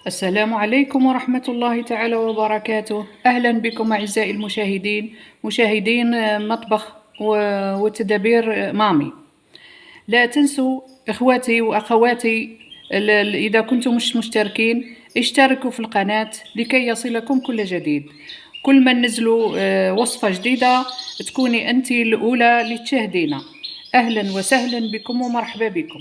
السلام عليكم ورحمة الله تعالى وبركاته. أهلا بكم أعزائي المشاهدين، مشاهدين مطبخ وتدابير مامي. لا تنسوا إخواتي وأخواتي، إذا كنتم مش مشتركين اشتركوا في القناة لكي يصلكم كل جديد. كل ما ننزلوا وصفة جديدة تكوني أنت الأولى اللي تشاهدينا. أهلا وسهلا بكم ومرحبا بكم.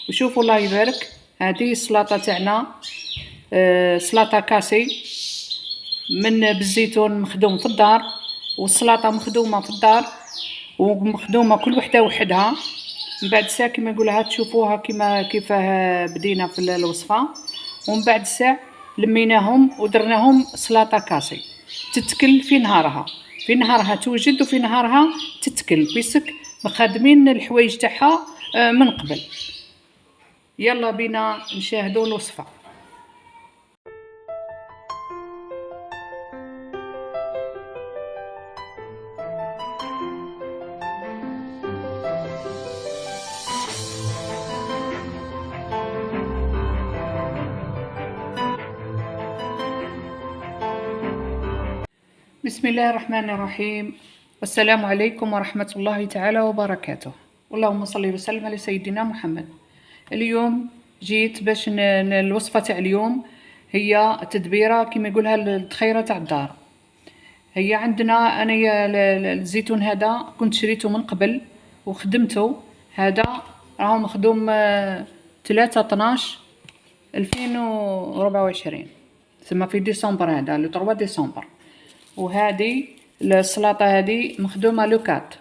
وشوفوا الله يبارك، هذه السلطة تاعنا سلطة كاسي من بالزيتون مخدوم في الدار، والسلطة مخدومة في الدار ومخدومة كل وحدة وحدها. من بعد ساعة كما نقولها تشوفوها كيفاه بدينا في الوصفة، ومن بعد ساعة لميناهم ودرناهم سلطة كاسي تتكل في نهارها. في نهارها توجد وفي نهارها تتكل بيسك مخدمين الحوايج تاعها من قبل. يلا بينا نشاهدوا الوصفة. بسم الله الرحمن الرحيم، والسلام عليكم ورحمة الله تعالى وبركاته. اللهم صل وسلم على سيدنا محمد. اليوم جيت باش الوصفة تاع اليوم هي تدبيرة كما يقولها الدخيرة تاع الدار. هي عندنا انايا الزيتون هذا كنت شريته من قبل وخدمته. هذا راهو مخدوم 3/12/2024 ثم في ديسمبر، هذا لو 3 ديسمبر. وهذه السلطة هذه مخدومة لوكات،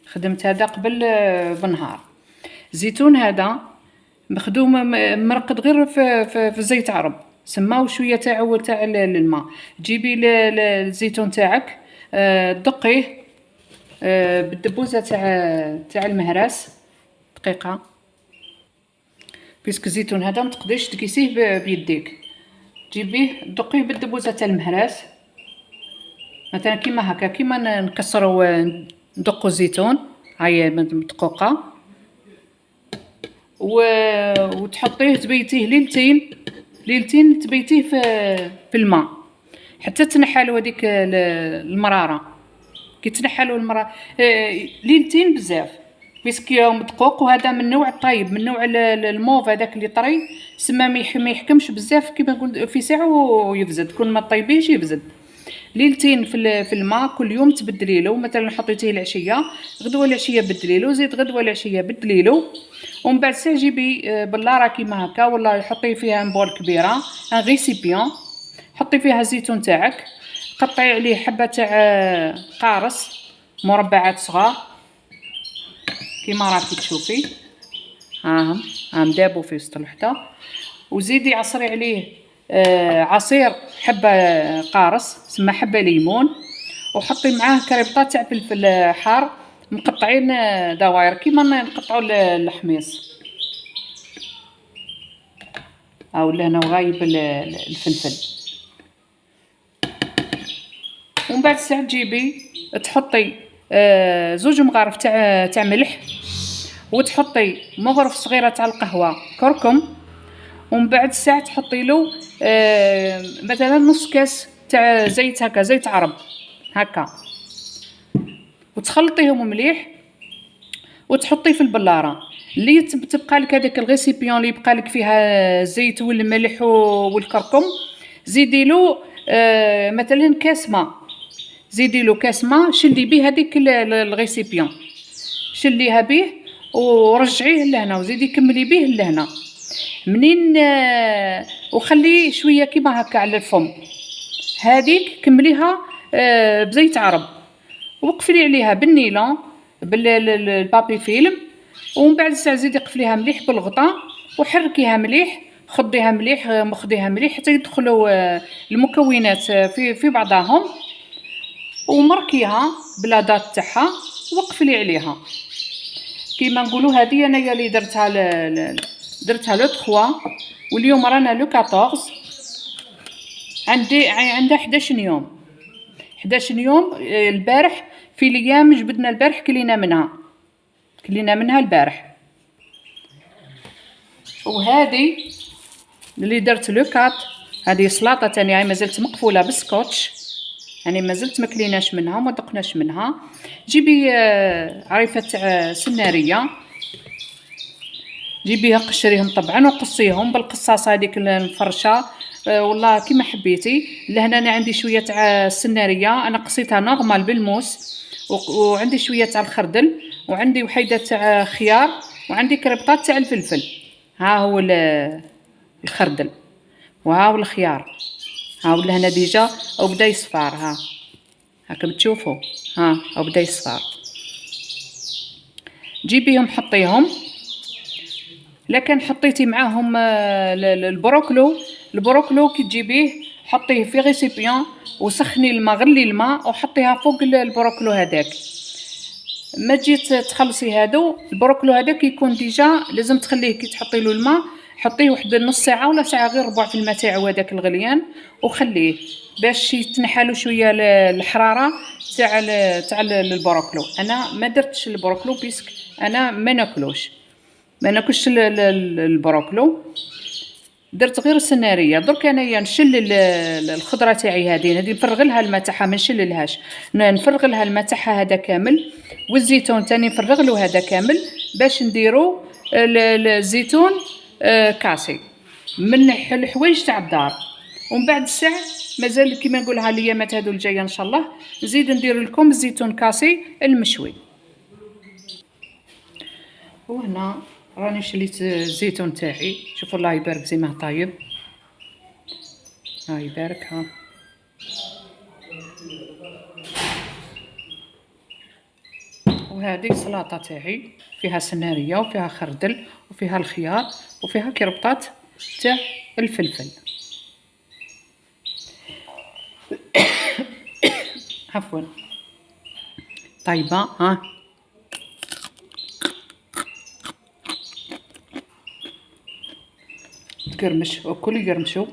خدمت هذا قبل بنهار. زيتون هذا مخدوم مرقد غير في زيت عرب، سماو شويه تاع الماء. جيبي الزيتون تاعك، دقيه بالدبوزه تاع المهراس دقيقه، بيسك الزيتون هذا ما تقدريش تقيسيه بيديك. جيبيه دقيه بالدبوزه تاع المهراس، مثلا كيما هكا، كيما نكسروا ندقوا الزيتون هاي مدقوقه، وتحطيه تبيتيه ليلتين تبيتيه في الماء حتى تنحالو هذيك المراره. كي تنحالو المراره ليلتين بزاف، بيسكي مدقوق. وهذا من نوع طيب، من نوع الموف هذاك اللي طري، سما ما يحكمش بزاف كيما نقول في ساعه ويفزد. كون ما طيبيش يفزد. ليلتين في الماء، كل يوم تبدليلو. مثلا حطيتيه العشيه، غدوه العشيه بدليلو، زيد غدوه العشيه بدليلو. ومن بعد ساعه جيبي بلاره كيما هكا، ولا حطي فيها بول كبيره، ان ريسيبيون، حطي فيها الزيتون تاعك، قطعي عليه حبه تاع قارص مربعات صغار كيما راكي تشوفي. هاهم دابو في وسط الوحده. وزيدي عصري عليه عصير حبه قارص، سما حبه ليمون. وحطي معاه كريبطه تاع فلفل حار مقطعين دواير كيما نقطعوا الحميص. ولا هنا وغايب الفلفل. ومن بعد ساعه تجيبي تحطي 2 مغارف تاع ملح، وتحطي مغرف صغيره تاع القهوه كركم. ومن بعد ساعه تحطي له مثلا نص كاس تاع زيت هكا، زيت عرب هكا، وتخلطيهم مليح وتحطيه في البلاره. اللي تبقى لك هذاك الغيسيبيون اللي يبقى لك فيها الزيت والملح والكركم، زيدي له مثلا كاس ماء. زيدي له كاس ماء، شلي به هذيك الغيسيبيون، شليها به ورجعيه لهنا، وزيدي كملي به لهنا منين وخليه شويه كيما هكا على الفم. هذيك كمليها بزيت عرب، وقفلي عليها بالنيلون بالبابي فيلم. ومن بعد ساعه زيدي قفليها مليح بالغطاء وحركيها مليح، خضيها مليح حتى يدخلوا المكونات في بعضهم، ومركيها بلا دات تاعها وقفلي عليها. كيما نقولوا هذه انايا اللي درتها لو 3، واليوم رانا لو 14. عندها 11 يوم. 11 يوم. البارح في الايام جبدنا البارح كلينا منها البارح. وهذه اللي درت لو 4 هذه سلطه تاني هاي مازالت مقفوله بالسكوتش، يعني مازلت ما كليناش منها وما دقناش منها. جيبي عريفه تاع سناريه، جيبيها قشريهم طبعا وقصيهم بالقصاصه هذيك المفرشه، والله كيما حبيتي. لهنا انا عندي شويه تاع السناريه انا قصيتها نورمال بالموس، وعندي شويه تاع الخردل، وعندي وحيده تاع خيار، وعندي كربطات تاع الفلفل. ها هو الخردل، وها هو الخيار، ها هو لهنا ديجا او بدا يصفار. ها هاكم تشوفوا، ها او بدا يصفار. جيبيهم حطيهم. لكن حطيتي معاهم البروكلو كي تجيبيه حطيه في غيسيبيون وسخني الماء، غلي الماء وحطيها فوق البروكلو هذاك. ما تجي تخلصي هادو البروكلو هذاك يكون ديجا لازم تخليه كي تحطي له الماء، حطيه واحد نص ساعه ولا ساعه غير ربع في الماء تاعو هذاك الغليان، وخليه باش يتنحالو شويه الحراره تاع البروكلو. انا ما درتش البروكلو بيسك انا ما ناكلش البروكلو، درت غير السناريه. درك انايا نشل الخضره تاعي هذه نفرغ لها الماء تاعها، ما نشللهاش، نفرغ لها الماء تاعها هذا كامل، والزيتون تاني نفرغ له هذا كامل باش نديرو الزيتون كاسي من الحوايج تاع الدار. ومن بعد الساعه مازال كيما نقولها الايامات هذو الجايه ان شاء الله نزيد ندير لكم الزيتون كاسي المشوي. وهنا راني شليت الزيتون تاعي، شوفوا الله يبارك زي ما طايب، الله يبارك. ها وهذه السلطه تاعي فيها سناريه وفيها خردل وفيها الخيار وفيها كربطات تاع الفلفل. عفوا طيبه. ها تقرمش وكل يقرمشوا.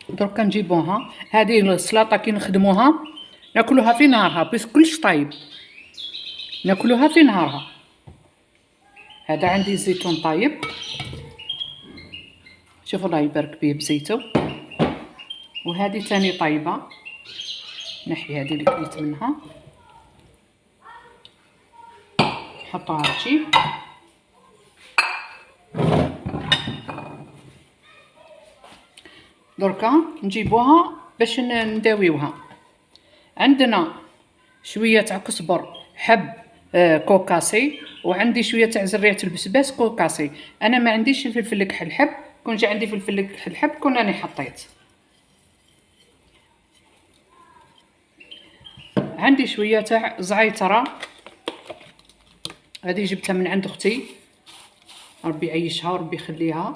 درك نجيبوها هذه السلطه كي نخدموها ناكلوها في نهارها بس كلش طيب، ناكلوها في نهارها. هذا عندي الزيتون طايب، شوفوا الله يبارك بيه بزيتو. وهذه تاني طايبه، نحي هذه اللي كليت منها نحطها هادشي. دركا نجيبوها باش نداويوها. عندنا شويه تاع كزبر حب كوكاسي، وعندي شويه تاع زريعه البسباس كوكاسي. انا ما عنديش الفلفل الكحل الحب، كون جا عندي فلفل الكحل الحب كون راني حطيت. عندي شويه تاع زعيتره، هذه جبتها من عند اختي ربي يعيشها وربي يخليها.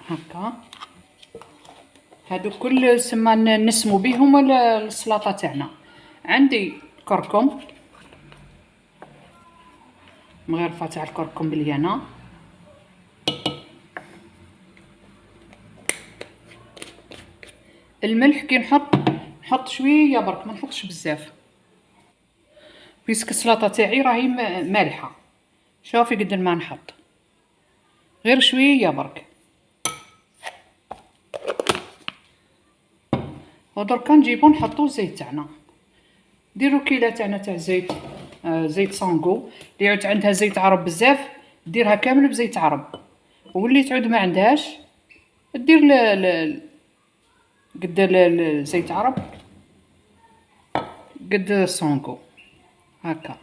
هكا هادو كل سما نسمو بيهم السلطه تاعنا. عندي كركم، مغرفه تاع الكركم مليانه. الملح كي نحط شويه برك، ما نحطش بزاف بيسك السلطه تاعي راهي مالحه. شوفي قد ما نحط، غير شويه برك. ودركا نجيبو نحطو الزيت تاعنا، ديرو كيله تاعنا تاع زيت، زيت سانغو. اللي يعود عندها زيت عرب بزاف ديرها كامل بزيت عرب، واللي تعود ما عندهاش دير قد زيت عرب قد سانغو هكا.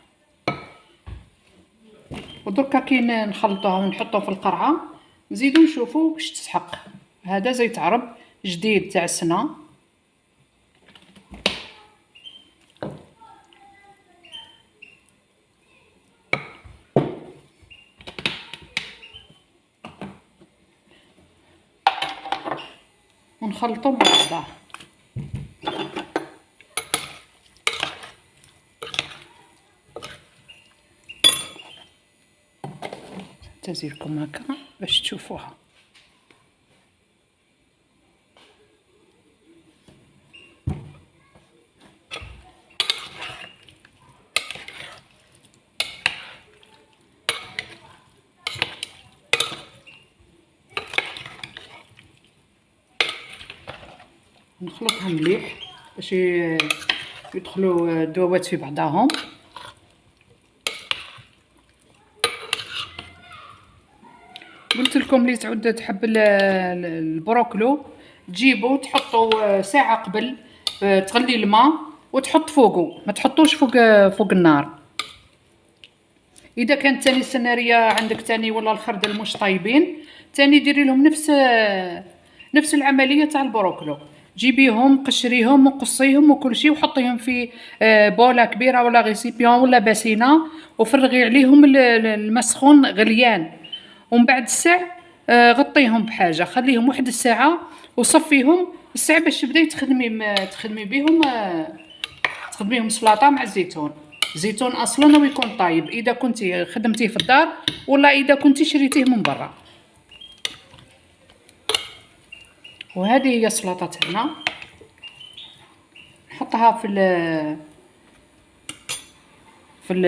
ودركا كي نخلطوها ونحطوها في القرعه نزيدو نشوفو واش تسحق. هذا زيت عرب جديد تاع السنه. ونخلطو مع بعضاه. تزيركم هكا باش تشوفوها. نخلطها مليح باش يدخلوا الذوبات في بعضهم. قلت لكم اللي تعود تحب البروكلو تجيبو تحطو ساعه قبل تغلي الماء وتحط فوقه، ما تحطوش فوق النار. اذا كانت تاني السناريه عندك تاني ولا الخردل مش طايبين تاني ديري لهم نفس العمليه تاع البروكلو، جيبيهم قشريهم وقصيهم وكل شيء وحطيهم في بوله كبيره ولا غيسيبيون ولا باسينه وفرغي عليهم الماء سخون غليان، ومن بعد الساعه غطيهم بحاجه خليهم واحد الساعه وصفيهم الساعه باش تبداي تخدمي بهم سلطه مع الزيتون. الزيتون اصلا هو يكون طايب اذا كنتي خدمتيه في الدار ولا اذا كنتي شريتيه من برا. وهذه هي السلطه تاعنا، نحطها في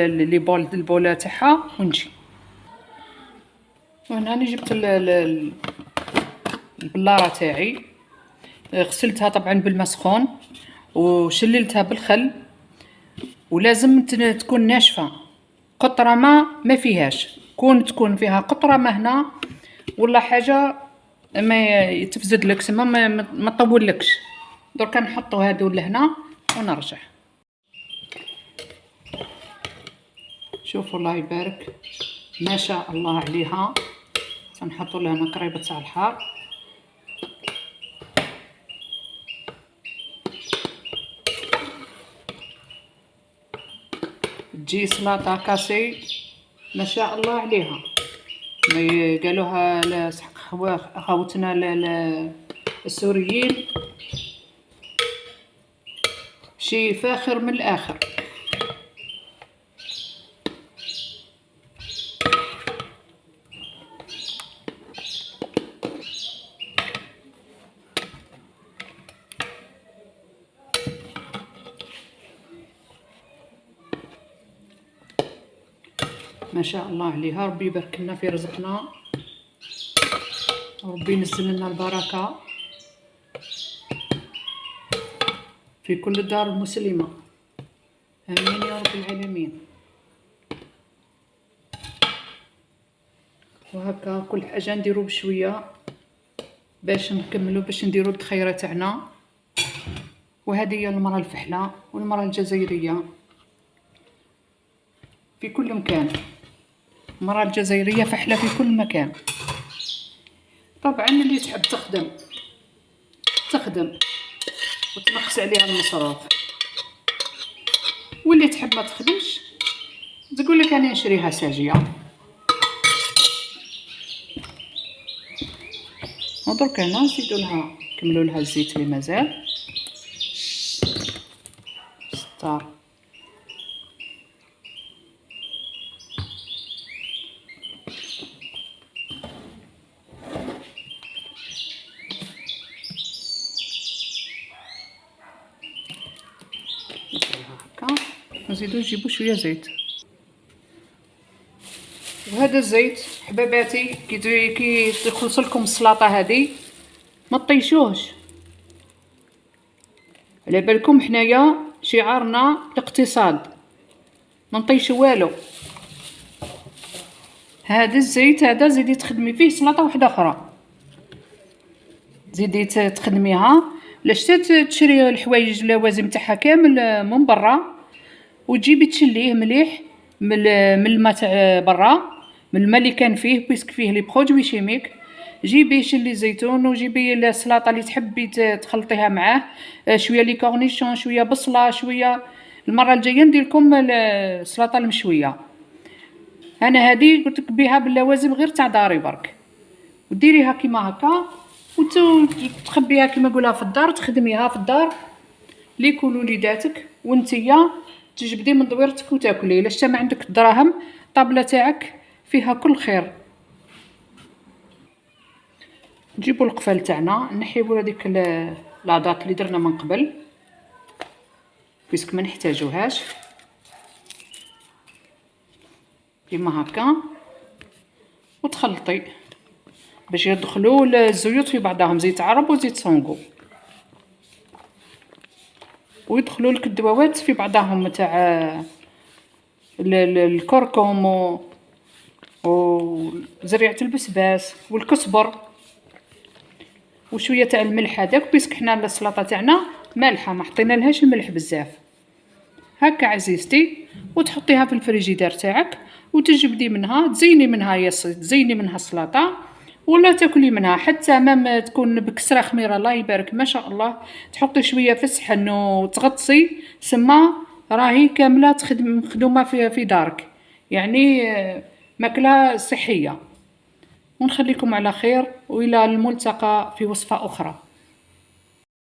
البوله تاعها ونجي. وهنا راني جبت البلاره تاعي، غسلتها طبعا بالماء سخون وشللتها بالخل، ولازم تكون ناشفه قطره ما فيهاش، تكون فيها قطره ما هنا ولا حاجه ما يتفزد لك سما ما طولكش. درك نحطو هادو لهنا ونرجع. شوفوا الله يبارك ما شاء الله عليها. سنحطو لهنا قريبه تاع الحار. تجي سلطه كاسي ما شاء الله عليها، قالوها خوتنا السوريين شي فاخر من الاخر. ما شاء الله عليها، ربي يبارك لنا في رزقنا وربي ينزل لنا البركه في كل دار مسلمه، امين يا رب العالمين. وهكا كل حاجه نديرو بشويه باش نكملو باش نديرو الدخيره تاعنا. وهذه هي المراه الفحله والمراه الجزائريه في كل مكان. المراه الجزائريه فحله في كل مكان. طبعا اللي تحب تخدم وتنقص عليها المصروف، واللي تحب ما تخدمش تقول لك انا نشريها ساجيه. ودرك هنا نزيدو لها نكملو لها الزيت اللي مازال ستار. نزيدو نجيبو شويه زيت. وهذا الزيت حباباتي كي تخلص لكم السلطه هذه ما طيشوهش. على بالكم حنايا شعارنا الاقتصاد، ما نطيشو والو. هذا الزيت هذا زيدي تخدمي فيه سلطه واحده اخرى، زيدي تخدميها لاش تشري الحوايج اللوازم تاعها كامل من برا وتجيبي تشليه مليح من الماء تاع برا، من الماء اللي كان فيه بيسك فيه لي برودوي شيميك. جيبي شلي الزيتون وجيبي السلطه اللي تحبي تخلطيها معاه، شويه لي كورنيشون شويه بصله شويه. المره الجايه ندير لكم السلطه المشويه. انا هذه قلت لك بها باللوازم غير تاع داري برك، وديريها كيما هكا وتخبيها كيما نقولها في الدار، تخدميها في الدار ليكل وليداتك وانتيا تجبدي من دويرتك وتاكلي. لاش ما عندك الدراهم الطابله تاعك فيها كل خير. نجيبوا القفال تاعنا نحيو هذيك لاضات اللي درنا من قبل بيسك ما نحتاجوهاش كيما هكا، وتخلطي باش يدخلوا الزيوت في بعضهم، زيت عرب وزيت سونغو. ويدخلوا لك الدواوات في بعضهم تاع الكركم وزريعة البسباس والكزبر وشويه تاع الملح هذاك، بيسك حنا السلطه تاعنا مالحه ما حطينا لهاش الملح بزاف. هكا عزيزتي، وتحطيها في الفريجيدير تاعك وتجبدي منها، تزيني منها تزيني منها السلطه ولا تاكلي منها. حتى مام تكون بكسره خميره الله يبارك ما شاء الله، تحطي شويه في الصحن وتغطسي سما راهي كامله مخدومه في دارك، يعني ماكله صحيه. ونخليكم على خير، والى الملتقى في وصفه اخرى.